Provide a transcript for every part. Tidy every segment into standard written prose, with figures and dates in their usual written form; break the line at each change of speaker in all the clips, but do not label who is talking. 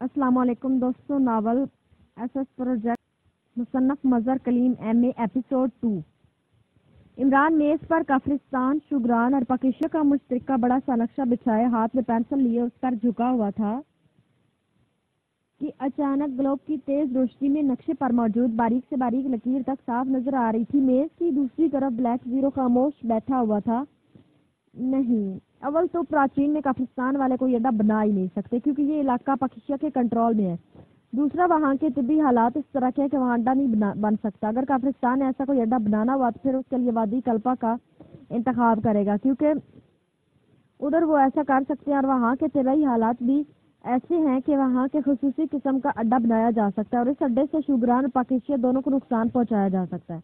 السلام علیکم دوستوں، ناول ایس ایس پروجیکٹ مصنف مظہر کلیم ایم اے ایپیسوڈ 2۔ عمران میز پر کافرستان، شوگران اور پاکیشا کا مشترکہ بڑا سا نقشہ بچھائے ہاتھ میں پینسل لیے اس پر جھکا ہوا تھا کہ اچانک گلوب کی تیز روشنی میں نقشے پر موجود باریک سے باریک لکیر تک صاف نظر آ رہی تھی۔ میز کی دوسری طرف بلیک زیرو خاموش بیٹھا ہوا تھا۔ نہیں، اول تو پراچین میں کافرستان والے کوئی اڈا بنا ہی نہیں سکتے کیونکہ یہ علاقہ پاکیشا کے کنٹرول میں ہے۔ دوسرا، وہاں کے طبی حالات اس طرح کے کہ وہاں اڈا نہیں بن سکتا۔ اگر کافرستان نے ایسا کوئی اڈا بنانا ہوا تو پھر اس کے لیے وادی کلپا کا انتخاب کرے گا کیونکہ ادھر وہ ایسا کر سکتے ہیں اور وہاں کے طبی حالات بھی ایسے ہیں کہ وہاں کے خصوصی قسم کا اڈا بنایا جا سکتا ہے اور اس اڈے سے شوگران اور پاکیشا دونوں کو نقصان پہنچایا جا سکتا ہے۔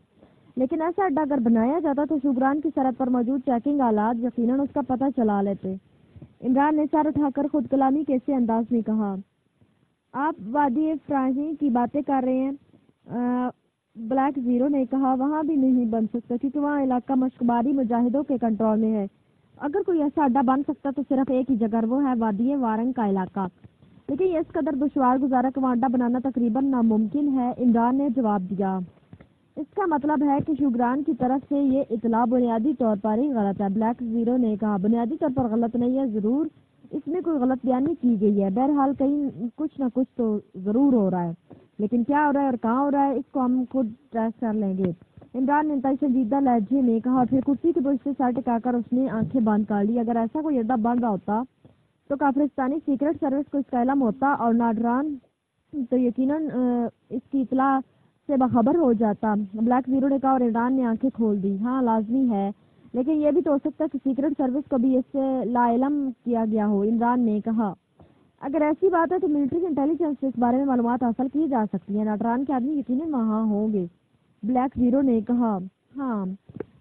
لیکن ایسا اڈا اگر بنایا جاتا تو شوگران کی سرحد پر موجود چیکنگ آلات یقیناً اس کا پتہ چلا لیتے۔ عمران نے سر اٹھا کر خود کلامی کے سے انداز میں کہا، آپ وادی فراہمی کی باتیں کر رہے ہیں؟ بلیک زیرو نے کہا، وہاں بھی نہیں بن سکتا کیونکہ وہاں علاقہ مشکباری مجاہدوں کے کنٹرول میں ہے۔ اگر کوئی ایسا اڈا بن سکتا تو صرف ایک ہی جگہ، وہ ہے وادی وارنگ کا علاقہ، لیکن یہ اس قدر دشوار گزارا کہ وہاں اڈا بنانا تقریباً ناممکن ہے۔ عمران نے جواب دیا، اس کا مطلب ہے کہ شوگران کی طرف سے یہ اطلاع بنیادی طور پر ہی غلط ہے۔ بلیک زیرو نے کہا، بنیادی طور پر غلط نہیں ہے، ضرور اس میں کوئی غلط بیانی کی گئی ہے، بہرحال کہیں کچھ نہ کچھ تو ضرور ہو رہا ہے، لیکن کیا ہو رہا ہے اور کہاں ہو رہا ہے اس کو ہم خود ٹریس کر لیں گے۔ عمران نے انتہائی سنجیدہ لہجے میں کہا اور پھر کرسی کی برش سے سر ٹکا کر اس نے آنکھیں بند کر لی۔ اگر ایسا کوئی اڈا بن رہا ہوتا تو کافرستانی سیکرٹ سروس کو اس کا علم ہوتا اور ناڈران تو یقیناً اس کی اطلاع سے باخبر ہو جاتا۔ بلیک زیرو نے کہا اور عمران نے آنکھیں کھول دی۔ ہاں لازمی ہے، لیکن یہ بھی تو ہو سکتا ہے کہ سیکرٹ سروس کو بھی اس سے لا علم کیا گیا ہو۔ عمران نے کہا، اگر ایسی بات ہے تو ملٹری انٹیلیجنس سے اس بارے میں معلومات حاصل کی جا سکتی ہیں، ناڈران کے آدمی یقیناً وہاں ہوں گے۔ بلیک زیرو نے کہا، ہاں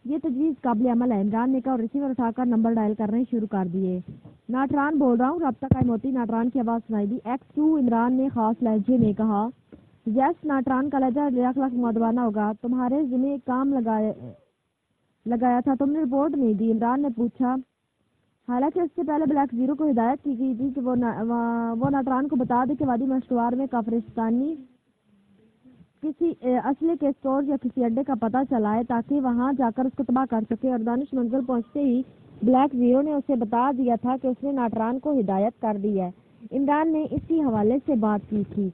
یہ تجویز قابل عمل ہے۔ عمران نے کہا اور ریسیور اٹھا کر نمبر ڈائل کرنے شروع کر دیے۔ ناٹران بول رہا ہوں، رابطہ قائم ہوتی ناٹران کی آواز سنائی دی۔ X2 عمران نے خاص لہجے میں کہا، یس ناٹران کا لہجہ لاکھ مودبانہ ہوگا، تمہارے ذمہ ایک کام لگایا تھا، تم نے رپورٹ نہیں دی۔ عمران نے پوچھا، حالانکہ اس سے پہلے بلیک زیرو کو ہدایت کی گئی تھی کہ وہ ناٹران کو بتا دے کہ وادی مشتوار میں کافرستانی کسی اسلحے کے اسٹور یا کسی اڈے کا پتہ چلائے تاکہ وہاں جا کر اس کو تباہ کر سکے، اور دانش منزل پہنچتے ہی بلیک زیرو نے اسے بتا دیا تھا کہ اس نے ناٹران کو ہدایت کر دی ہے۔ عمران نے اسی حوالے سے بات کی تھی،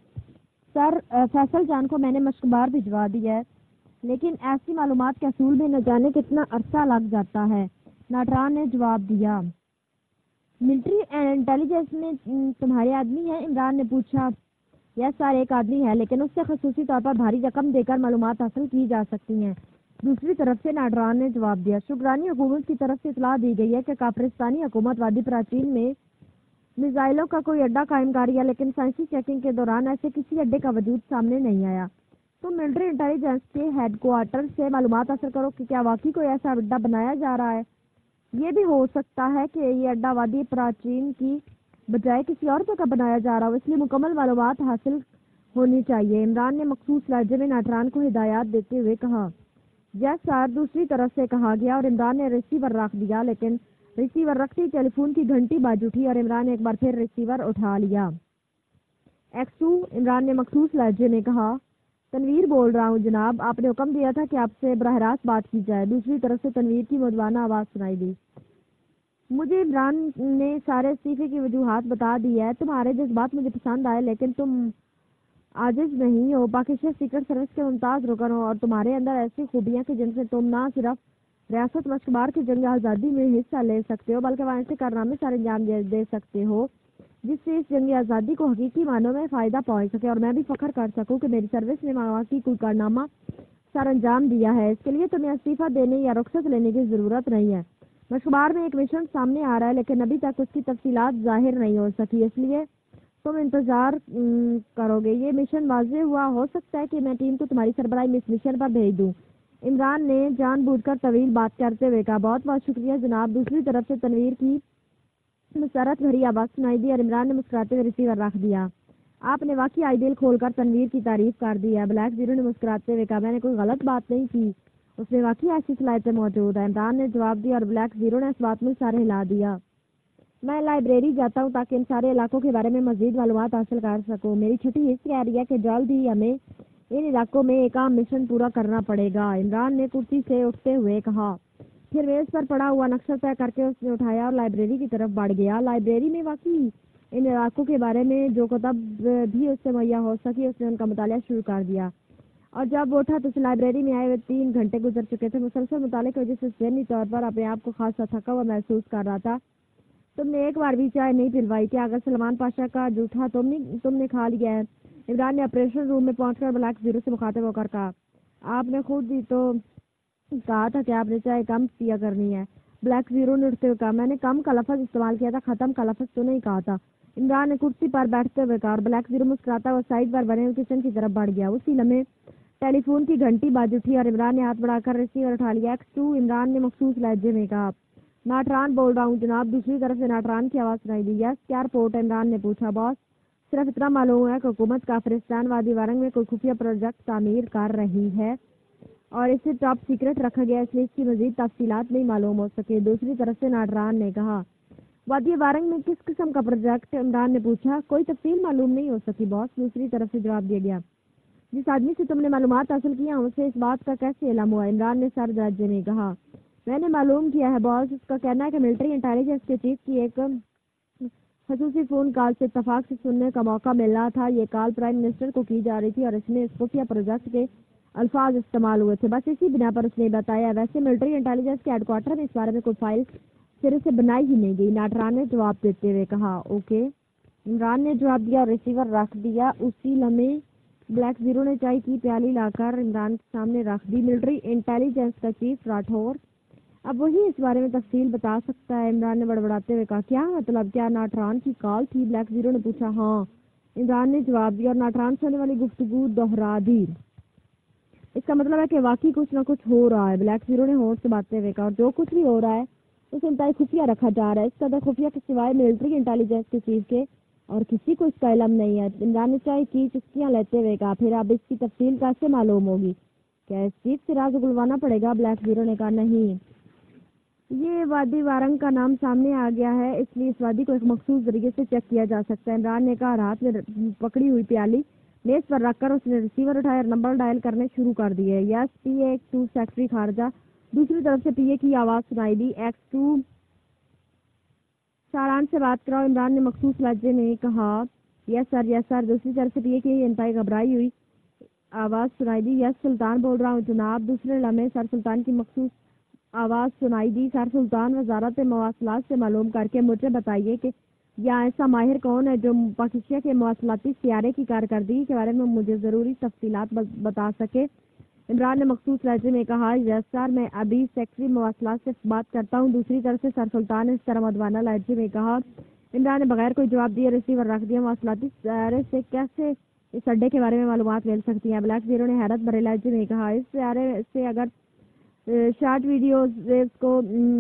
سر فیصل جان کو میں نے مشکبار بھجوا دیا ہے، لیکن ایسی معلومات کے حصول میں نہ جانے کتنا عرصہ لگ جاتا ہے۔ ناٹران نے جواب دیا، ملٹری انٹیلیجنس میں تمہارے آدمی ہیں؟ عمران نے پوچھا، یس سر ایک آدمی ہے، لیکن اس سے خصوصی طور پر بھاری رقم دے کر معلومات حاصل کی جا سکتی ہیں۔ دوسری طرف سے ناڈران نے جواب دیا، شوگرانی حکومت کی طرف سے اطلاع دی گئی ہے کہ کافرستانی حکومت وادی پراچین میں میزائلوں کا کوئی اڈا قائم کر رہی ہے، لیکن سائنسی چیکنگ کے دوران ایسے کسی اڈے کا وجود سامنے نہیں آیا۔ تم ملٹری انٹیلیجنس کے ہیڈ کوارٹر سے معلومات حاصل کرو کہ کیا واقعی کوئی ایسا اڈا بنایا جا رہا ہے۔ یہ بھی ہو سکتا ہے کہ یہ اڈا وادی پراچین کی بجائے کسی اور جگہ بنایا جا رہا ہو، اس لیے مکمل معلومات حاصل ہونی چاہیے۔ عمران نے مخصوص لہجے میں ناٹران کو ہدایات دیتے ہوئے کہا، یس سر دوسری طرف سے کہا گیا، اور عمران نے ریسیور رکھ دیا، لیکن ریسیور رکھتے ہی ٹیلی فون کی گھنٹی بج اٹھی اور عمران نے ایک بار پھر ریسیور اٹھا لیا۔ X2 عمران نے مخصوص لہجے میں کہا، تنویر بول رہا ہوں جناب، آپ نے حکم دیا تھا کہ آپ سے براہ راست بات کی جائے۔ دوسری طرف سے تنویر کی مودبانہ آواز سنائی دی، مجھے عمران نے سارے استعفے کی وجوہات بتا دی ہے، تمہارے جذبات مجھے پسند آئے، لیکن تم عاجز نہیں ہو، پاکستان سیکرٹ سروس کے ممتاز رکن ہو، اور تمہارے اندر ایسی خوبیاں کہ جن سے تم نہ صرف ریاست مشکبار کی جنگ آزادی میں حصہ لے سکتے ہو بلکہ وہاں سے کارنامے سارے انجام دے سکتے ہو جس سے اس جنگ آزادی کو حقیقی معنوں میں فائدہ پہنچ سکے، اور میں بھی فخر کر سکوں کہ میری سروس نے واقعی کوئی کارنامہ سر انجام دیا ہے۔ اس کے لیے تمہیں استعفیٰ دینے یا رخصت لینے کی ضرورت نہیں ہے۔ مشکبار میں ایک مشن سامنے آ رہا ہے، لیکن ابھی تک اس کی تفصیلات ظاہر نہیں ہو سکی، اس لیے تم انتظار کرو گے۔ یہ مشن واضح ہوا، ہو سکتا ہے کہ میں ٹیم کو تمہاری سربراہی میں اس مشن پر بھیج دوں۔ عمران نے جان بوجھ کر طویل بات کرتے ہوئے کہا، بہت بہت شکریہ جناب۔ دوسری طرف سے تنویر کی مسرت بھری آواز سنائی دی اور عمران نے مسکراتے ہوئے ریسیور رکھ دیا۔ آپ نے واقعی آئی دل کھول کر تنویر کی تعریف کر دی ہے۔ بلیک زیرو نے مسکراتے ہوئے کہا، میں نے کوئی غلط بات نہیں کی، اس میں واقعی ایسی صلاحیتیں موجود ہیں۔ عمران نے جواب دیا اور بلیک زیرو نے اس بات میں سر ہلا دیا۔ میں لائبریری جاتا ہوں تاکہ ان سارے علاقوں کے بارے میں مزید معلومات حاصل کر سکوں. میری چھٹی اس کہہ رہی ہے کہ جلد ہی ہمیں ان علاقوں میں ایک عام مشن پورا کرنا پڑے گا. عمران نے کرسی سے اٹھتے ہوئے کہا. پھر میز پر پڑا ہوا نقشہ طے کر کے اس نے اٹھایا اور لائبریری کی طرف بڑھ گیا. لائبریری میں واقعی ان علاقوں کے بارے میں جو کتب بھی اس سے مہیا ہو سکی اس نے ان کا مطالعہ شروع کر دیا. اور جب وہ اٹھا تو اس لائبریری میں آئے ہوئے 3 گھنٹے گزر چکے تھے. مسلسل مطالعے کی وجہ سے ذہنی طور پر اپنے آپ کو خاصا تھکا ہوا محسوس کر رہا تھا. تم نے ایک بار بھی چائے نہیں پلوائی کیا؟ اگر سلمان پاشا کا جھوٹا تم نے کھا لیا ہے. عمران نے آپریشن روم میں پہنچ کر بلیک زیرو سے مخاطب ہو کر کہا. آپ نے خود ہی تو کہا تھا کہ آپ نے چائے کم پیا کرنی ہے. بلیک زیرو نے اٹھتے ہوئے کہا. میں نے کم کا لفظ استعمال کیا تھا، ختم کا لفظ تو نہیں کہا تھا. عمران نے کرسی پر بیٹھتے ہوئے کہا اور بلیک زیرو مسکراتا ہوا سائڈ پر بنے ہوئے کچن کی طرف بڑھ گیا. اسی لمحے ٹیلی فون کی گھنٹی بج اٹھی اور عمران نے ہاتھ بڑھا کر ریسیور اٹھا لیا. X2 عمران نے مخصوص لہجے میں کہا. ناٹران بول رہا ہوں جناب. دوسری طرف سے ناٹران کی آواز سنائی دی. یس کیا رپورٹ؟ عمران نے پوچھا. باس صرف اتنا معلوم ہے کہ حکومت کافرستان وادی وارنگ میں کوئی خفیہ پروجیکٹ تعمیر کر رہی ہے اور اسے ٹاپ سیکرٹ رکھا گیا، اس لیے اس کی مزید تفصیلات نہیں معلوم ہو سکے. دوسری طرف سے ناٹران نے کہا. وادی وارنگ میں کس قسم کا پروجیکٹ؟ عمران نے پوچھا. کوئی تفصیل معلوم نہیں ہو سکی باس. دوسری طرف سے جواب دیا گیا. جس آدمی سے تم نے معلومات حاصل کیا اسے اس بات کا کیسے علم ہوا؟ عمران نے سر جاجے میں کہا. میں نے معلوم کیا ہے باس. اس کا کہنا ہے کہ ملٹری انٹیلیجنس کے چیف کی ایک خصوصی فون کال سے اتفاق سے سننے کا موقع ملا تھا. یہ کال پرائم منسٹر کو کی جا رہی تھی اور اس میں اس خفیہ پروجیکٹ کے الفاظ استعمال ہوئے تھے. بس اسی بنا پر اس نے بتایا. ویسے ملٹری انٹیلیجنس کے ہیڈ کوارٹر میں اس بارے میں کوئی فائل سرے سے بنائی ہی نہیں گئی. ناٹران نے جواب دیتے ہوئے کہا. اوکے. عمران نے جواب دیا اور ریسیور رکھ دیا. اسی لمحے بلیک زیرو نے چائے کی پیالی لا کر عمران کے سامنے رکھ دی. ملٹری انٹیلیجنس کا چیف راٹھور اب وہی اس بارے میں تفصیل بتا سکتا ہے. عمران نے بڑبڑاتے ہوئے کہا. کیا مطلب؟ کیا ناٹران کی کال تھی؟ بلیک زیرو نے پوچھا. ہاں عمران نے جواب دیا اور ناٹران سے ہونے والی گفتگو دوہرا دی. اس کا مطلب ہے کہ واقعی کچھ نہ کچھ ہو رہا ہے. بلیک زیرو نے ہونٹ سے باتیں ہوئے کہا. اور جو کچھ بھی ہو رہا ہے اسے انتہائی خفیہ رکھا جا رہا ہے. اس قدر خفیہ کے سوائے ملٹری انٹیلیجنس کے چیف کے اور کسی کو اس کا علم نہیں ہے. عمران نے چائے کی چسکیاں لیتے ہوئے کہا. پھر اب اس کی تفصیل کیسے معلوم ہوگی؟ کیا اس چیف سے راز اگلوانا پڑے گا؟ بلیک زیرو نے کہا. نہیں، یہ وادی وارنگ کا نام سامنے آ گیا ہے اس لیے اس وادی کو ایک مخصوص ذریعے سے چیک کیا جا سکتا ہے. عمران نے کہا. ہاتھ میں پکڑی ہوئی پیالی میز پر رکھ کر اس نے ریسیور اٹھایا اور نمبر ڈائل کرنے شروع کر دیے. یس PA2 سیکٹری خارجہ. دوسری طرف سے PA کی آواز سنائی دی. X2 ساران سے بات کراؤ. عمران نے مخصوص لہجے میں کہا. یس سر یس سر. دوسری طرف سے PA کی انتہائی گھبرائی ہوئی آواز سنائی دی. یس سلطان بول رہا ہوں جناب. دوسرے لمحے سر سلطان کی مخصوص آواز سنائی دی. سر سلطان وزارت مواصلات سے معلوم کر کے مجھے بتائیے کہ یا ایسا ماہر کون ہے جو پاکستان کے مواصلاتی سیارے کی کارکردگی کے بارے میں مجھے ضروری تفصیلات بتا سکے. عمران نے مخصوص لہجے میں کہا. یس سر میں ابھی سیکٹری مواصلات سے بات کرتا ہوں. دوسری طرف سے سر سلطان نے اس طرح مدوانہ لہجے میں کہا. عمران نے بغیر کوئی جواب دیے ریسیور رکھ دیا. مواصلاتی سیارے سے کیسے اس اڈے کے بارے میں معلومات مل سکتی ہیں؟ بلیک زیرو نے حیرت بھرے لہجے میں کہا. اس سیارے سے اگر شارٹ ویڈیو ویوز کو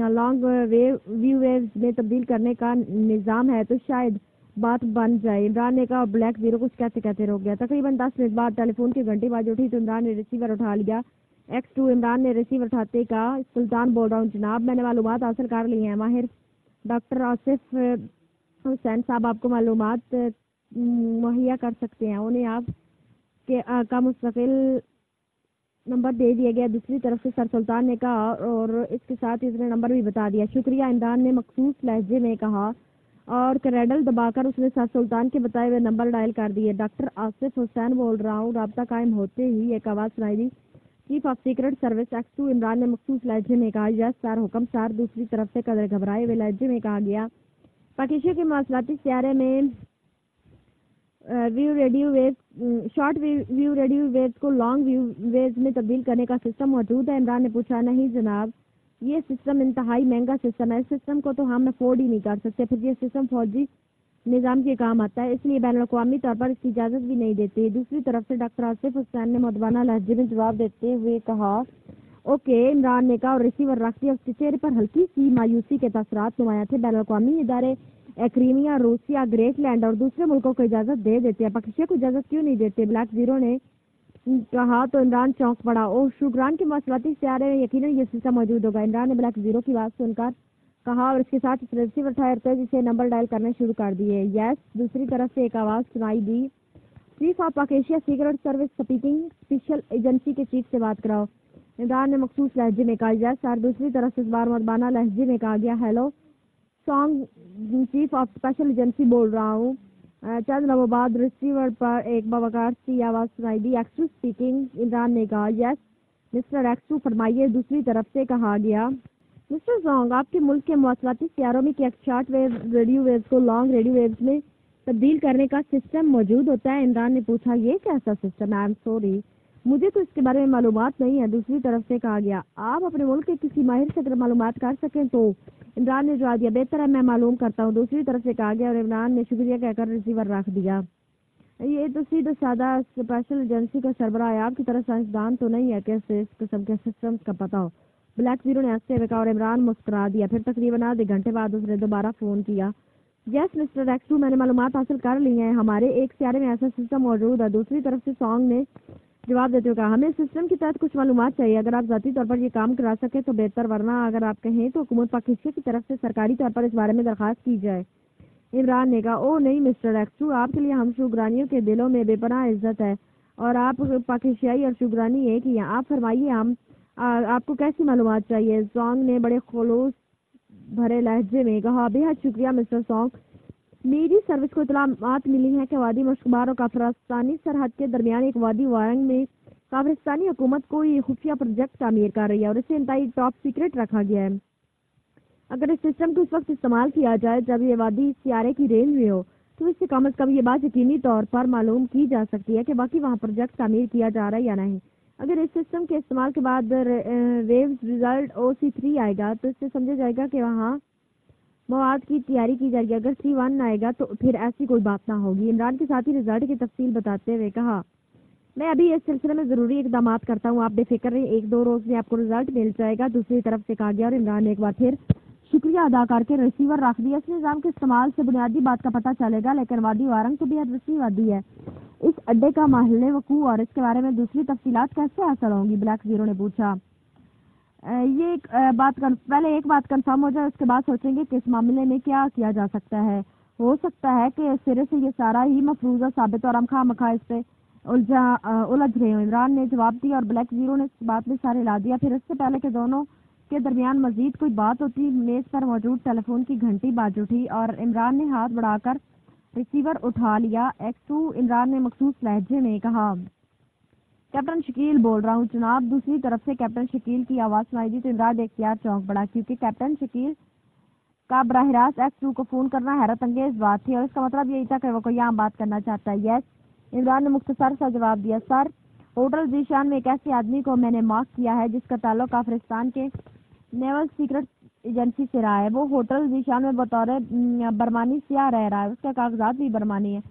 لانگ ویو ویوز میں تبدیل کرنے کا نظام ہے تو شاید بات بن جائے. عمران نے کہا. بلیک زیرو کچھ کہتے کہتے روک گیا. تقریباً 10 منٹ بعد ٹیلی فون کی گھنٹی باز اٹھی تو عمران نے ریسیور اٹھا لیا. X2 عمران نے ریسیور اٹھاتے کہا. سلطان بول رہا ہوں جناب. میں نے معلومات حاصل کر لی ہیں. ماہر ڈاکٹر آصف حسین صاحب آپ کو معلومات مہیا کر سکتے ہیں. انہیں آپ کے کا مستقل نمبر دے دیا گیا. دوسری طرف سے سر سلطان نے کہا اور اس کے ساتھ اس نے نمبر بھی بتا دیا. شکریہ. عمران نے مخصوص لہجے میں کہا اور کریڈل دبا کر اس نے سر سلطان کے بتائے ہوئے نمبر ڈائل کر دیے. ڈاکٹر آصف حسین بول رہا ہوں. رابطہ قائم ہوتے ہی ایک آواز سنائی دی. Chief of secret service X2 Imran نے مخصوص لہجے میں کہا. یس سر حکم سر. دوسری طرف سے قدر گھبرائے ہوئے لہجے میں کہا گیا. پاکستان کے مواصلاتی سیارے میں wave radio waves short wave radio waves کو لانگ ویو ویوز میں تبدیل کرنے کا سسٹم موجود ہے؟ عمران نے پوچھا. نہیں جناب، یہ سسٹم انتہائی مہنگا سسٹم ہے. اس سسٹم کو تو ہم افورڈ ہی نہیں کر سکتے. پھر یہ سسٹم فوجی نظام کے کام آتا ہے اس لیے بین الاقوامی طور پر اس کی اجازت بھی نہیں دیتی. دوسری طرف سے ڈاکٹر آصف حسین نے مدوانہ لہجے میں جواب دیتے ہوئے کہا. اوکے. عمران نے کہا اور ریسیور رکھ دیا. اس کے چہرے پر ہلکی سی مایوسی کے تاثرات نمایاں تھے. بین الاقوامی ادارے کرائمیا، روسیہ، گریٹ لینڈ اور دوسرے ملکوں کو اجازت دے دیتے ہیں. پاکستان کو اجازت کیوں نہیں دیتے؟ بلیک زیرو نے کہا تو عمران چونک پڑا. اوہ شکران کے مواصلاتی سیارے میں یقیناً یہ سسٹم موجود ہوگا. عمران نے بلیک زیرو کی بات سن کر کہا اور اس کے ساتھ اس نے ریسیور اٹھایا جسے نمبر ڈائل کرنے شروع کر دیے. یس. دوسری طرف سے ایک آواز سنائی دی. چیف آف پاکیشیا secret service speaking. Special agency کے چیف سے بات کراؤ. عمران نے مخصوص لہجے میں کہا. یس سر. دوسری طرف سے اس بار مدبانہ لہجے میں کہا گیا. Hello song chief of special agency بول رہا ہوں. چند لمحوں بعد ریسیور پر ایک باوقار سی آواز سنائی دی. ایکسو اسپیکنگ. عمران نے کہا. یس مسٹر ایکسو فرمائیے. دوسری طرف سے کہا گیا. مسٹر سانگ آپ کے ملک کے مواصلاتی سیاروں میں کیا شارٹ ویو ریڈیو ویوز کو لانگ ریڈیو ویوز میں تبدیل کرنے کا سسٹم موجود ہوتا ہے؟ عمران نے پوچھا. یہ کیسا سسٹم؟ آئی ایم سوری مجھے تو اس کے بارے میں معلومات نہیں ہے. دوسری طرف سے کہا گیا. آپ اپنے ملک کے کسی ماہر سے اگر معلومات کر سکیں تو؟ عمران نے جواب دیا. بہتر ہے میں معلوم کرتا ہوں. دوسری طرف سے کہا گیا اور عمران نے شکریہ کہہ کر ریسیور رکھ دیا. یہ تو سیدھا سادہ اسپیشل ایجنسی کا سربراہ ہے. آپ کی طرح سائنسدان تو نہیں ہے کہ اسے اس قسم کے سسٹمز کا پتہ ہو. بلیک زیرو نے ہنستے ہوئے کہا اور عمران مسکرا دیا. پھر تقریباً آدھے گھنٹے بعد اس نے دوبارہ فون کیا. یس مسٹر ایکسو میں نے معلومات حاصل کر لی ہیں. ہمارے ایک سیارے میں ایسا سسٹم موجود ہے. دوسری طرف سے سانگ نے جواب دیتے ہوئے کہا. ہمیں سسٹم کے تحت کچھ معلومات چاہیے. اگر آپ ذاتی طور پر یہ کام کرا سکیں تو بہتر, ورنہ اگر آپ کہیں تو حکومت پاکستان کی طرف سے سرکاری طور پر اس بارے میں درخواست کی جائے. عمران نے کہا. او نہیں مسٹر ایکسو, آپ کے لیے ہم شوگرانیوں کے دلوں میں بے پناہ عزت ہے اور آپ پاکستانی اور شوگرانی ایک ہی ہیں. آپ فرمائیے ہم آپ کو کیسی معلومات چاہیے؟ سانگ نے بڑے خلوص بھرے لہجے میں کہا. بے حد شکریہ مسٹر سانگ. میری سروس کو اطلاعات ملی ہیں کہ وادی مشکبار اور کافرستانی سرحد کے درمیان ایک وادی وارنگ میں کافرستانی حکومت کو یہ خفیہ پروجیکٹ تعمیر کر رہی ہے اور اسے انتہائی ٹاپ سیکرٹ رکھا گیا ہے. اگر اس سسٹم کو اس وقت استعمال کیا جائے جب یہ وادی سیارے کی رینج میں ہو تو اس سے کم از کم یہ بات یقینی طور پر معلوم کی جا سکتی ہے کہ باقی وہاں پروجیکٹ تعمیر کیا جا رہا ہے یا نہیں. اگر اس سسٹم کے استعمال کے بعد ویوز ریزلٹ OC3 آئے گا تو اس سے سمجھا جائے گا کہ وہاں مواد کی تیاری کی جائے گی. اگر C1 آئے گا تو پھر ایسی کوئی بات نہ ہوگی. عمران کے ساتھ ہی رزلٹ کی تفصیل بتاتے ہوئے کہا. میں ابھی اس سلسلے میں ضروری اقدامات کرتا ہوں. آپ بے فکر رہیں, 1-2 روز میں آپ کو رزلٹ مل جائے گا. دوسری طرف سے کہا گیا اور عمران نے ایک بار پھر شکریہ ادا کر کے ریسیور رکھ دیا. اس نظام کے استعمال سے بنیادی بات کا پتہ چلے گا, لیکن وادی وارنگ تو بے حد وسیع وادی ہے. اس اڈے کا محل وقوع اور اس کے بارے میں دوسری تفصیلات کیسے حاصل ہوں گی؟ بلیک زیرو نے پوچھا. پہلے ایک بات کنفرم ہو جائے, اس کے بعد سوچیں گے کہ اس معاملے میں کیا کیا جا سکتا ہے. ہو سکتا ہے کہ سرے سے یہ سارا ہی مفروضہ ثابت اور ہم خواہ مخواہ اس پہ الجھ رہے ہوں. عمران نے جواب دیا اور بلیک زیرو نے اس بات میں سارے ہلا دیا. پھر اس سے پہلے کہ دونوں کے درمیان مزید کوئی بات ہوتی, میز پر موجود ٹیلی فون کی گھنٹی باز اٹھی اور عمران نے ہاتھ بڑھا کر ریسیور اٹھا لیا. ایکسو. عمران نے مخصوص لہجے میں کہا. کیپٹن شکیل بول رہا ہوں جناب. دوسری طرف سے کیپٹن شکیل کی آواز سنائی دی تو عمران اختیار چونک پڑا, کیونکہ کیپٹن شکیل کا براہ راست ایکسو کو فون کرنا حیرت انگیز بات تھی اور اس کا مطلب یہی تھا کہ وہ کوئی عام بات کرنا چاہتا ہے. یس. عمران نے مختصر سا جواب دیا. سر, ہوٹل ذیشان میں ایک ایسے آدمی کو میں نے مارک کیا ہے جس کا تعلق کافرستان کے نیول سیکرٹ ایجنسی سے رہا ہے. وہ ہوٹل ذیشان میں بطور برمانی سیاہ رہ رہا ہے. اس کے کاغذات بھی برمانی ہیں,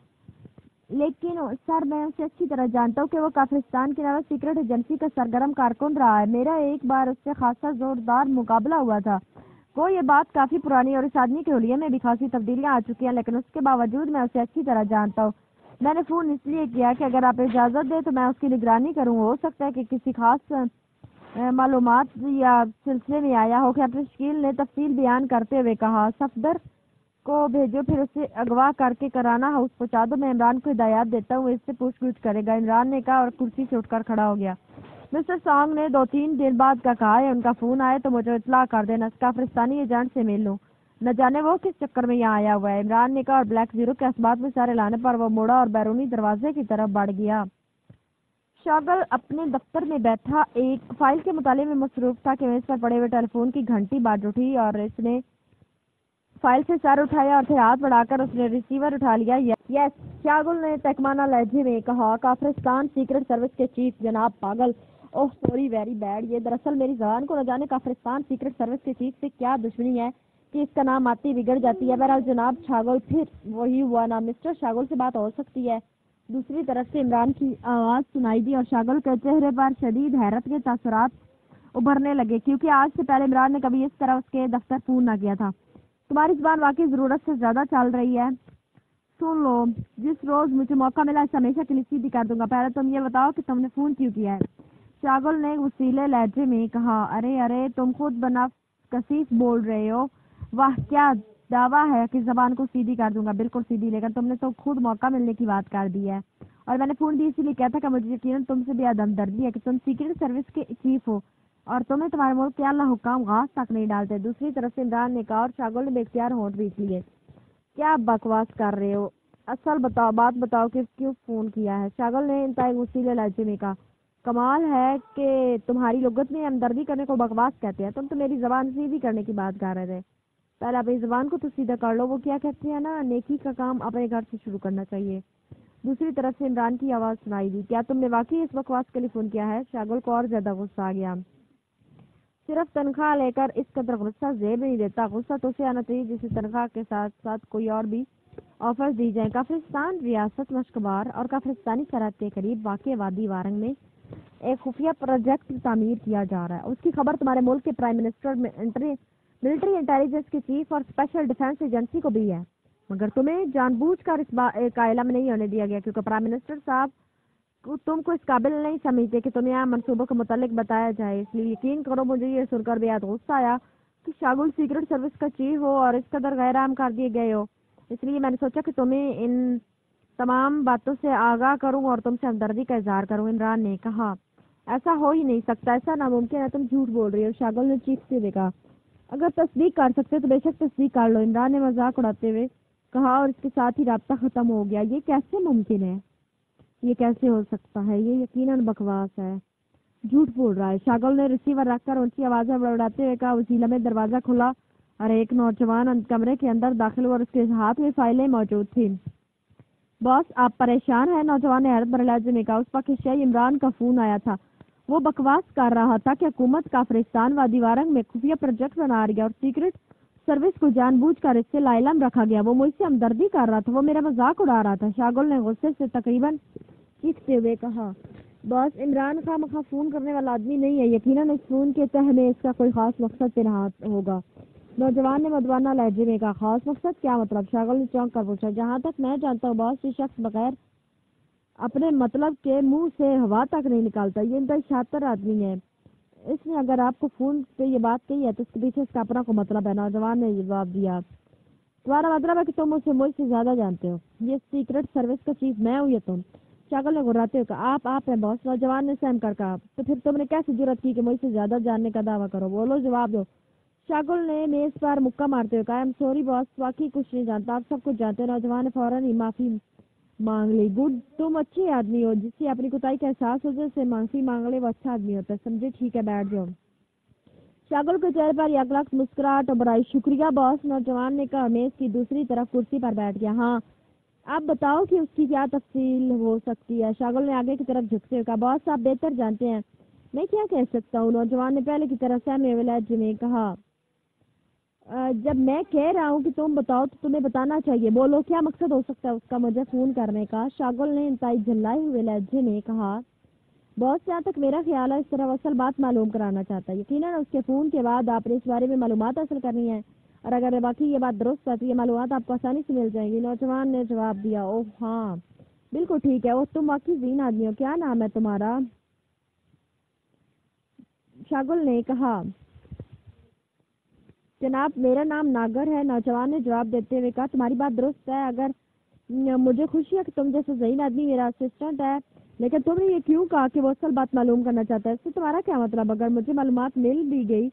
لیکن سر میں اسے اچھی طرح جانتا ہوں کہ وہ کافرستان کی نیول سیکرٹ ایجنسی کا سرگرم کارکن رہا ہے. میرا ایک بار اس سے خاصا زوردار مقابلہ ہوا تھا. وہ یہ بات کافی پرانی اور اس آدمی کے حلیے میں بھی خاصی تبدیلیاں آ چکی ہیں, لیکن اس کے باوجود میں اسے اچھی طرح جانتا ہوں. میں نے فون اس لیے کیا کہ اگر آپ اجازت دیں تو میں اس کی نگرانی کروں. ہو سکتا ہے کہ کسی خاص معلومات یا سلسلے میں آیا ہو. کیپٹن شکیل نے تفصیل بیان کرتے ہوئے کہا. صفدر کو بھیجو, پھر اسے اغوا کر کے کرانا ہاؤس پہنچا دو. میں عمران کو ہدایات دیتا ہوں, اس سے پوچھ گچھ کرے گا. عمران نے کہا اور کرسی سے اٹھ کر کھڑا ہو گیا. مسٹر سانگ نے 2-3 دن بعد کا کہا ہے, ان کا فون آئے تو مجھے اطلاع کر دینا. کافرستانی ایجنٹ سے مل لوں, نہ جانے وہ کس چکر میں یہاں آیا ہوا ہے. عمران نے کہا اور بلیک زیرو کے اسباب میں سارے لانے پر وہ موڑا اور بیرونی دروازے کی طرف بڑھ گیا. شاگل اپنے دفتر میں بیٹھا ایک فائل کے مطالعے میں مصروف تھا کہ میز پر پڑے ہوئے ٹیلی فون کی گھنٹی باز اٹھی اور اس نے فائل سے سر اٹھایا اور پھر ہاتھ بڑھا کر اس نے ریسیور اٹھا لیا. یس. شاگل نے تکمانہ لہجے میں کہا. کافرستان سیکرٹ سروس کے چیف. جناب پاگل. اوہ سوری, ویری بیڈ. یہ دراصل میری زبان کو نہ جانے کافرستان سیکرٹ سروس کے چیف سے کیا دشمنی ہے کہ اس کا نام آتی بگڑ جاتی ہے. بہرحال جناب شاگل, پھر وہی ہوا نا. مسٹر شاگل سے بات ہو سکتی ہے؟ دوسری طرف سے عمران کی آواز سنائی دی اور شاگل کے چہرے پر شدید حیرت کے تاثرات ابھرنے لگے, کیونکہ آج سے پہلے عمران نے کبھی اس طرح اس کے دفتر فون نہ کیا تھا. تمہاری زبان واقعی ضرورت سے زیادہ چل رہی ہے. سن لو, جس روز مجھے موقع ملا اس ہمیشہ کے لیے سیدھی کر دوں گا. پہلے تم یہ بتاؤ کہ تم نے فون کیوں کیا ہے؟ شاگل نے وسیلے لہجے میں کہا. ارے تم خود بنفس کثیف بول رہے ہو. واہ کیا دعویٰ ہے کہ زبان کو سیدھی کر دوں گا، بالکل سیدھی، لیکن تم نے تو خود موقع ملنے کی بات کر دی ہے، اور میں نے فون بھی اسی لیے کیا تھا کہ مجھے یقیناً تم سے بھی ہمدردی ہے کہ تم سیکرٹ سروس کے چیف ہو اور تمہیں تمہارے ملک کے اللہ حکام غاز تک نہیں ڈالتے۔ دوسری طرف سے عمران نے کہا اور شاگل نے بے اختیار ہونٹ بیچ لیے۔ کیا بکواس کر رہے ہو؟ اصل بات بتاؤ کہ کیوں فون کیا ہے؟ شاگل نے انتہائی غصیلے لہجے میں کہا۔ کمال ہے کہ تمہاری لغت میں ہمدردی کرنے کو بکواس کہتے ہیں، تم تو میری زبان سیدھی کرنے کی بات کر رہے تھے۔ پہلے اپنی زبان کو تو سیدھا کر لو، وہ کیا کہتے ہیں نا، نیکی کا کام اپنے گھر سے شروع کرنا چاہیے۔ دوسری طرف سے عمران کی آواز سنائی دی۔ کیا تم نے واقعی اس بکواس کے لیے فون کیا ہے؟ شاگل کو اور زیادہ غصہ آ گیا۔ صرف تنخواہ لے کر اس قدر غصہ زیب نہیں دیتا، غصہ تو اسے آنا چاہیے جسے تنخواہ کے ساتھ ساتھ کوئی اور بھی آفرز دی جائیں۔ کافرستان ریاست مشکبار اور کافرستانی سرحد کے قریب واقع وادی وارنگ میں ایک خفیہ پروجیکٹ تعمیر کیا جا رہا ہے، اس کی خبر تمہارے ملک کے پرائم منسٹر، ملٹری انٹیلیجنس کے چیف اور اسپیشل ڈیفنس ایجنسی کو بھی ہے، مگر تمہیں جان بوجھ کر اس کا علم نہیں ہونے دیا گیا کیونکہ پرائم منسٹر صاحب تم کو اس قابل نہیں سمجھتے کہ تمہیں یہاں منصوبوں کے متعلق بتایا جائے۔ اس لیے یقین کرو مجھے یہ سن کر بے حد غصہ آیا کہ شاگل سیکرٹ سروس کا چیف ہو اور اس قدر غیر عام کر دیے گئے ہو، اس لیے میں نے سوچا کہ تمہیں ان تمام باتوں سے آگاہ کروں اور تم سے ہمدردی کا اظہار کروں۔ عمران نے کہا ایسا ہو ہی نہیں سکتا، ایسا ناممکن ہے، تم جھوٹ بول رہی ہو۔ شاگل نے چیختے ہوئے کہا اگر تصدیق کر سکتے تو بے شک تصدیق کر لو۔ عمران نے مذاق اڑاتے ہوئے کہا اور اس کے ساتھ ہی رابطہ ختم ہو گیا۔ یہ کیسے ممکن ہے؟ یہ کیسے ہو سکتا ہے؟ یہ یقیناً بکواس ہے، جھوٹ بول رہا ہے۔ شاگل نے ریسیور رکھ کر اونچی آواز میں بڑبڑاتے ہوئے کہا۔ وسیلہ میں دروازہ کھلا اور ایک نوجوان کمرے کے اندر داخل ہوا اور اس کے ہاتھ میں فائلیں موجود تھیں۔ باس آپ پریشان ہیں؟ نوجوان نے حیرت بھرے لہجے میں کہا۔ اس وقت شاہی عمران کا فون آیا تھا، وہ بکواس کر رہا تھا کہ حکومت کافرستان وادی وارنگ میں خفیہ پروجیکٹ بنا رہی ہے اور سیکرٹ سروس کو جان بوجھ کر اس سے لاعلم رکھا گیا۔ وہ مجھ سے ہمدردی کر رہا تھا، وہ میرا مذاق اڑا رہا تھا۔ شاگل نے غصے سے تقریباً چیختے ہوئے کہا باس عمران خواہ مخواہ فون کرنے والا آدمی نہیں ہے، یقیناً اس فون کے تہ میں اس کا کوئی خاص مقصد تنہا ہوگا۔ نوجوان نے مدوانہ لہجے میں کہا خاص مقصد کیا مطلب؟ شاگل نے چونک کر پوچھا۔ جہاں تک میں جانتا ہوں باس، یہ شخص بغیر اپنے مطلب کے منہ سے ہوا تک نہیں نکالتا، یہ انتہائی شاطر آدمی ہے، اس نے اگر آپ کو فون پہ یہ بات کہی ہے تو اس کے پیچھے اس کا اپنا کو مطلب ہے۔ نوجوان نے جواب دیا تمہارا مطلب ہے کہ تم مجھ سے زیادہ جانتے ہو، یہ سیکرٹ سروس کا چیف میں ہوں یا تم؟ شاگل نے گھراتے ہوئے کہا آپ ہیں باس۔ نوجوان نے سہم کر کہا تو پھر تم نے کیسے جرأت کی کہ مجھ سے زیادہ جاننے کا دعویٰ کرو؟ بولو، جواب دو۔ شاگل نے میز پر مکہ مارتے ہوئے کہا ایم سوری باس، واقعی کچھ نہیں جانتا، آپ سب کچھ جانتے ہو۔ نوجوان نے فوراً ہی معافی مانگ لی۔ گڈ، تم اچھی آدمی ہو، جس سے اپنی کوتاہی کا احساس ہو جائے سے معافی مانگ لے وہ اچھا آدمی ہوتا ہے، سمجھے؟ ٹھیک ہے، بیٹھ جاؤ۔ شاگل کے چہرے پر یک لخت مسکراہٹ ابھر آئی۔ شکریہ باس، نوجوان نے کہا، میز کی دوسری طرف کرسی پر بیٹھ گیا۔ ہاں آپ بتاؤ کہ اس کی کیا تفصیل ہو سکتی ہے؟ شاگل نے آگے کی طرف جھکتے ہوئے کہا باس آپ بہتر جانتے ہیں، میں کیا کہہ سکتا ہوں؟ نوجوان نے پہلے کی طرح سہمے ہوئے لہجے میں کہا جب میں کہہ رہا ہوں کہ تم بتاؤ تو تمہیں بتانا چاہیے، بولو کیا مقصد ہو سکتا ہے اس کا مجھے فون کرنے کا؟ شاگل نے انتہائی جھلائے ہوئے لہجے میں کہا باس جہاں تک میرا خیال ہے اس طرح اصل بات معلوم کرانا چاہتا ہے، یقیناً اس کے فون کے بعد آپ نے اس بارے میں معلومات حاصل کرنی ہے اور اگر باقی یہ بات درست ہے تو یہ معلومات آپ کو آسانی سے مل جائیں گی۔ نوجوان نے جواب دیا اوہ ہاں بالکل ٹھیک ہے، اوہ تم واقعی ذہین آدمی ہو، کیا نام ہے تمہارا؟ شاگل نے کہا جناب میرا نام ناگر ہے۔ نوجوان نے جواب دیتے ہوئے کہا تمہاری بات درست ہے، اگر مجھے خوشی ہے کہ تم جیسا ذہین آدمی میرا اسسٹنٹ ہے، لیکن تم نے یہ کیوں کہا کہ وہ اصل بات معلوم کرنا چاہتا ہے؟ اس سے تمہارا کیا مطلب؟ اگر مجھے معلومات مل بھی گئی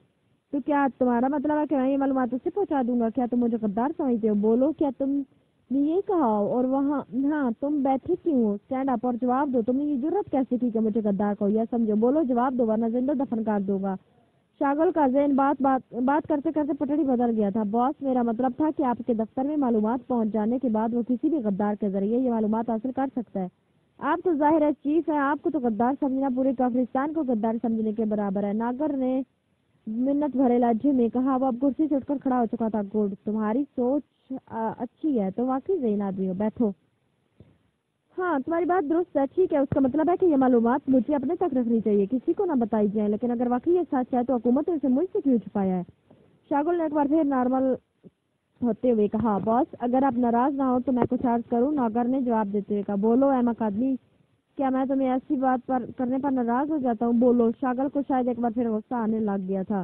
تو کیا تمہارا مطلب ہے کہ میں یہ معلومات اسے پہنچا دوں گا؟ کیا تم مجھے غدار سمجھتے ہو؟ بولو کیا تم نے یہ کہا؟ اور وہاں ہاں تم بیٹھے کیوں ہو؟ اسٹینڈ اپ اور جواب دو، تم نے یہ جرأت کیسے کی کہ مجھے غدار کہو؟ یا سمجھو، بولو جواب دو ورنہ زندہ دفن کر دوں گا۔ شاگل کا ذہن بات کرتے کرتے پٹڑی بدل گیا تھا۔ باس میرا مطلب تھا کہ آپ کے دفتر میں معلومات پہنچ جانے کے بعد وہ کسی بھی غدار کے ذریعے یہ معلومات حاصل کر سکتا ہے۔ آپ تو ظاہر ہے چیف ہیں، آپ کو تو غدار سمجھنا پورے کافرستان کو غدار سمجھنے کے برابر ہے۔ ناگر نے منت بھرے لہجے میں کہا۔ وہ اب کرسی سے اٹھ کر کھڑا ہو چکا تھا۔ گڈ، تمہاری سوچ اچھی ہے، تم واقعی ذہین آدمی ہو، بیٹھو۔ ہاں تمہاری بات درست ہے، ٹھیک ہے، اس کا مطلب ہے کہ یہ معلومات مجھے اپنے تک رکھنی چاہیے، کسی کو نہ بتائی جائیں، لیکن اگر واقعی یہ سچ ہے تو حکومت نے اسے مجھ سے کیوں چھپایا ہے؟ شاگل نے ایک بار پھر نارمل ہوتے ہوئے کہا باس اگر آپ ناراض نہ ہو تو میں کچھ عرض کروں؟ ناگر نے جواب دیتے ہوئے کہا بولو احمق آدمی، کیا میں تمہیں ایسی بات پر کرنے پر ناراض ہو جاتا ہوں؟ بولو۔ شاگل کو شاید ایک بار پھر غصہ آنے لگ گیا تھا۔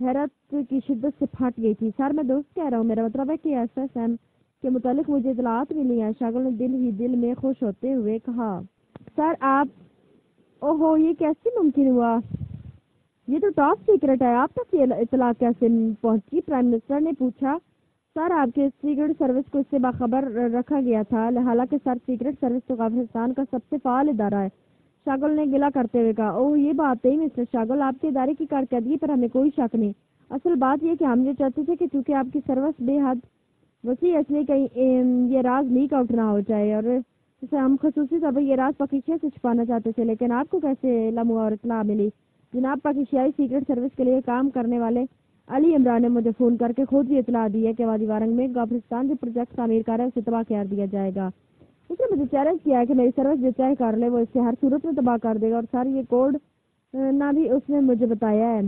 حیرت کی شدت سے پھٹ گئی تھی۔ سر میں درست کہہ رہا ہوں، میرا مطلب ہے کہ ایس ایس ایم کے متعلق مجھے اطلاعات ملی ہیں۔ شاگل نے دل ہی دل میں خوش ہوتے ہوئے کہا۔ سر آپ اوہو، یہ کیسے ممکن ہوا؟ یہ تو ٹاپ سیکرٹ ہے، آپ تک یہ اطلاع کیسے پہنچی؟ پرائم منسٹر نے پوچھا۔ سر آپ کے سیکرٹ سروس کو اس سے باخبر رکھا گیا تھا، حالانکہ سر سیکرٹ سروس تو افغانستان کا سب سے فعال ادارہ ہے۔ شاگل نے گلہ کرتے ہوئے کہا۔ اوہ یہ بات نہیں مسٹر شاگل، آپ کے ادارے کی کارکردگی پر ہمیں کوئی شک نہیں۔ اصل بات یہ کہ ہم یہ چاہتے تھے کہ چونکہ آپ کی سروس بے حد وسیع، اس لیے کہیں یہ راز لیک آؤٹ نہ ہو جائے، اور اسے ہم خصوصی طور پر یہ راز پاکیزیہ سے چھپانا چاہتے تھے۔ لیکن آپ کو کیسے علم اور اطلاع ملی؟ جناب، پاکیزیائی سیکرٹ سروس کے لیے کام کرنے والے علی عمران نے مجھے فون کر کے خود یہ اطلاع دی ہے کہ وادی وارنگ میں غافرستان جو پروجیکٹ تعمیر کر ہے اسے تباہ کر دیا جائے گا۔ اس نے مجھے چیلنج کیا ہے کہ میری سروس جو چاہے کر لے، وہ اسے ہر صورت میں تباہ کر دے گا، اور سر یہ کوڈ نہ بھی اس نے مجھے بتایا ہے۔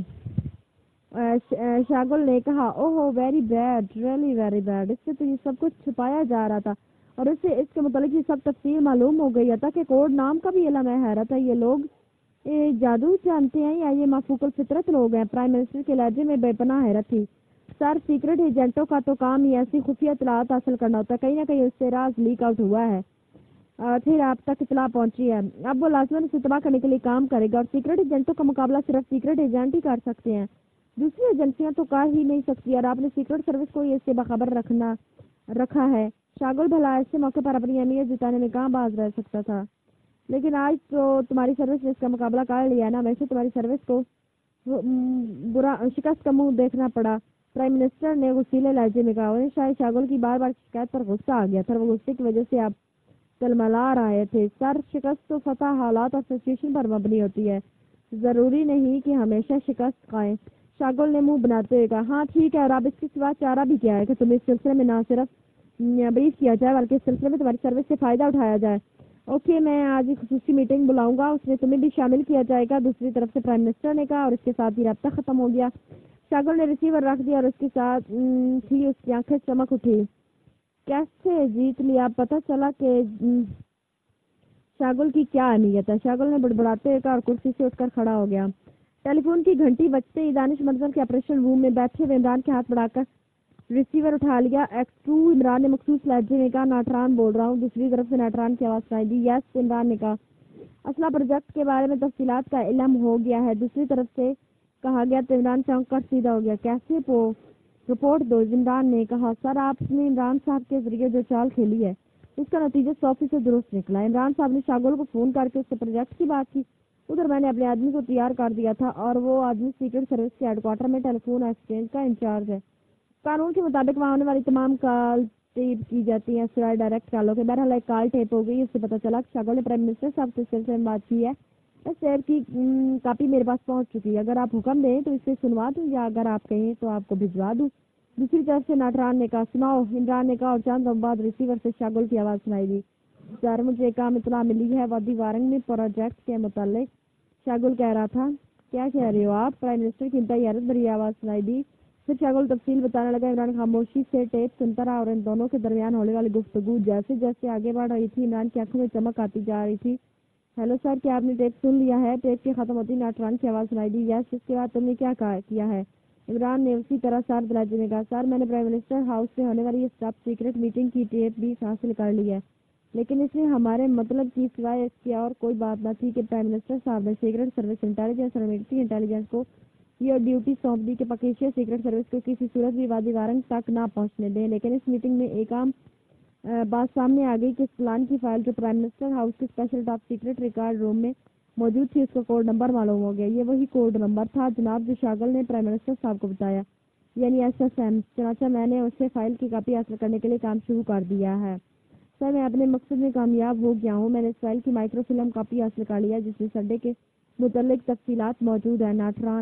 شاگل نے کہا۔ Oh very bad, really very bad. اس سے تو یہ سب کچھ چھپایا جا رہا تھا، اور اس سے اس کے متعلق یہ سب تفصیل معلوم ہو گئی ہے، تاکہ کوڈ نام کا بھی علم ہے۔ حیرت ہے، یہ لوگ جادو جانتے ہیں یا یہ مافوق الفطرت لوگ ہیں؟ پرائم منسٹر کے لہجے میں بے پناہ حیرت تھی۔ سر سیکرٹ ایجنٹوں کا تو کام ہی ایسی خفیہ اطلاعات حاصل کرنا ہوتا ہے، کہیں نہ کہیں اس سے راز لیک آؤٹ ہوا ہے، پھر آپ تک اطلاع پہنچی ہے۔ اب وہ لازماً اسے تباہ کرنے کے لیے کام کرے گا، اور سیکرٹ ایجنٹوں کا مقابلہ صرف سیکرٹ ایجنٹ ہی کر سکتے ہیں، دوسری ایجنسیاں تو کر ہی نہیں سکتی، اور آپ نے سیکرٹ سروس کو اس سے باخبر رکھا ہے۔ شاگل بھلا ایسے موقع پر اپنی اہمیت جتانے میں کہاں باز رہ سکتا تھا؟ لیکن آج تو تمہاری سروس نے اس کا مقابلہ کر لیا نا، ویسے تمہاری سروس کو برا شکست کا منہ دیکھنا پڑا، پرائم منسٹر نے غصیلے لہجے میں کہا۔ انہیں شاید شاگل کی بار بار شکایت پر غصہ آ گیا تھا، وہ غصے کی وجہ سے آپ تلملا رہے تھے۔ سر شکست تو فتح حالات اور سچویشن پر مبنی ہوتی ہے، ضروری نہیں کہ ہمیشہ شکست کھائیں۔ شاگل نے منہ بناتے ہوئے کہا۔ ہاں ٹھیک ہے، اور اب اس کے سوا چارہ بھی کیا ہے کہ تمہیں اس سلسلے میں نہ صرف بریف کیا جائے بلکہ اس سلسلے میں تمہاری سروس سے فائدہ اٹھایا جائے۔ اوکے، میں آج ایک خصوصی میٹنگ بلاؤں گا، اس میں تمہیں بھی شامل کیا جائے گا، دوسری طرف سے پرائم منسٹر نے کہا، اور اس کے ساتھ ہی رابطہ ختم ہو گیا۔ شاگل نے ریسیور رکھ دیا، اور اس کے ساتھ تھی اس کی آنکھیں چمک اٹھی۔ کیسے جیت لیا؟ پتہ چلا کہ شاگل کی کیا اہمیت ہے، شاگل نے بڑبڑاتے ہوئے کہا، اور کرسی سے اٹھ کر کھڑا ہو گیا۔ ٹیلی فون کی گھنٹی بجتے ہی دانش منظر کے آپریشن روم میں بیٹھے ہوئے عمران کے ہاتھ بڑھا کر ریسیور اٹھا لیا۔ ایکس 2 عمران نے مخصوص لہجے میں کہا۔ ناٹران بول رہا ہوں۔ دوسری طرف سے ناٹران کی آواز سنائی دی۔ یس، عمران نے کہا۔ اسلحہ پروجیکٹ کے بارے میں تفصیلات کا علم ہو گیا ہے، دوسری طرف سے کہا گیا تو عمران چونک کر سیدھا ہو گیا۔ کیسے رپورٹ دو، عمران نے کہا۔ سر آپ نے عمران صاحب کے ذریعے جو چال کھیلی ہے اس کا نتیجہ 100% درست نکلا۔ عمران صاحب نے شاگل کو فون کر کے اس سے پروجیکٹ کی بات کی، ادھر میں نے اپنے آدمی کو تیار کر دیا تھا، اور وہ آدمی سیکرٹ سروس کے ہیڈ کوارٹر میں ٹیلی فون ایکسچینج کا انچارج ہے۔ قانون کے مطابق وہاں ہونے والی تمام کال ٹیپ کی جاتی ہیں سوائے ڈائریکٹ کالوں کے۔ بہرحال ایک کال ٹیپ ہو گئی، اس سے پتہ چلا کہ شاگل نے پرائم منسٹر صاحب سے اس سلسلے میں بات کی ہے۔ اس ٹیپ کی کاپی میرے پاس پہنچ چکی ہے، اگر آپ حکم دیں تو اسے سنوا دوں، یا اگر آپ کہیں تو آپ کو بھجوا دوں۔ دوسری طرف سے ناٹران نے کہا۔ سناؤ، عمران نے کہا، اور چند دم بعد ریسیور سے شاگل کی آواز سنائی دی۔ سر مجھے ایک عام اطلاع ملی ہے وادی وارنگ میں پروجیکٹ کے متعلق۔ شاگل کہہ رہا تھا۔ کیا کہہ رہے ہو آپ؟ پرائم منسٹر کی انتہائی حیرت بھری آواز سنائی دی۔ پھر شاگل تفصیل بتانے لگا۔ عمران خاموشی سے ٹیپ سنتا رہا، اور ان دونوں کے درمیان ہونے والی گفتگو جیسے جیسے آگے بڑھ رہی تھی عمران کی آنکھوں میں چمک آتی جا رہی تھی۔ ہیلو سر، کیا آپ نے ٹیپ سن لیا ہے؟ ٹیپ کی ختم ہوتی ناٹران کی آواز سنائی دی۔ یس، اس کے بعد تم نے کیا کیا ہے؟ عمران نے اسی طرح سرد لہجے میں کہا۔ سر میں نے پرائم منسٹر ہاؤس سے ہونے والی اس ٹاپ سیکرٹ میٹنگ کی ٹیپ بھی حاصل کر لی ہے، لیکن اس میں ہمارے مطلب کی سوائے اس کی اور کوئی بات نہ تھی کہ پرائم منسٹر صاحب نے سیکرٹ سروس انٹیلیجنس اور ملٹری انٹیلیجنس کو یہ ڈیوٹی سونپ دی کہ پاکیزیہ سیکرٹ سروس کو کسی صورت بھی وادی وارنگ تک نہ پہنچنے دیں۔ لیکن اس میٹنگ میں ایک عام بات سامنے آ گئی کہ اس پلان کی فائل جو پرائم منسٹر ہاؤس کے اسپیشل ٹاپ سیکرٹ ریکارڈ روم میں موجود تھی، اس کا کوڈ نمبر معلوم ہو گیا۔ یہ وہی کوڈ نمبر تھا جناب جو شاگل نے پرائم منسٹر صاحب کو بتایا، یعنی ایس ایس ایم۔ چنانچہ میں نے اسے فائل کی کاپی حاصل کرنے کے لیے کام شروع کر دیا ہے۔ سر میں اپنے مقصد میں کامیاب ہو گیا ہوں، میں نے اس فائل کی مائکرو فلم کاپی حاصل کر لیا جس میں سڈے کے متعلق تفصیلات موجود ہیں۔ ناٹران